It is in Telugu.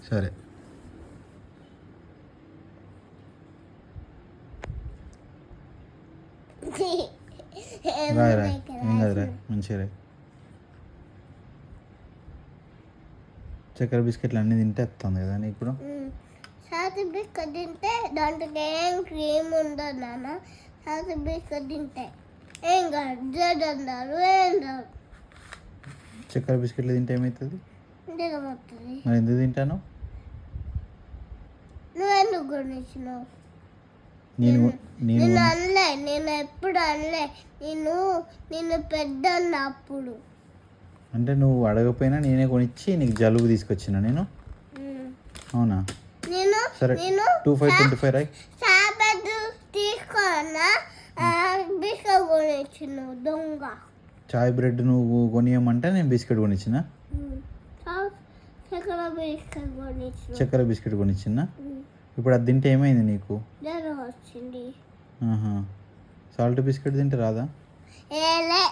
సరే రాయరా, ఏం కాదురా, మంచిగా రాయి. చక్కెర బిస్కెట్లు అన్నీ తింటే వస్తుంది కదా నీకు ఇప్పుడు. సాతి బిస్కెట్ తింటే దాంట్లో ఏం క్రీమ్ ఉండదు నాన్న. సాతి బిస్కెట్ తింటే ఏం కాదు, జడ్ అన్నారు ఏం రాదు. చక్కెర బిస్కెట్లు తింటే ఏమవుతుంది? దిగబడుతుంది. మరి ఎందుకు తింటాను? నువ్వెందుకు కొనిచ్చినావు? నేను నేను అనలే, నేను ఎప్పుడు అనలే. నిన్ను పెద్ద అప్పుడు అంటే నువ్వు అడగపోయినా నేనే కొనిచ్చి నీకు జలుబు తీసుకొచ్చిన నేను. అవునా? నేను సరే, నేను 2525 రాయి. సాబెట్ తీసుకున్నా, బిస్కెట్ కొనిచ్చినావు దొంగ. చాయ్ బ్రెడ్ నువ్వు కొనియమంటే నేను బిస్కెట్ కొనిచ్చిన. చక్కెర బిస్కెట్ కొనిచ్చిన. చక్కెర బిస్కెట్ కొనిచ్చిన. ఇప్పుడు అది తింటే ఏమైంది నీకు? జ్వరం వచ్చింది. సాల్ట్ బిస్కెట్ తింటే రాదా? ఏలే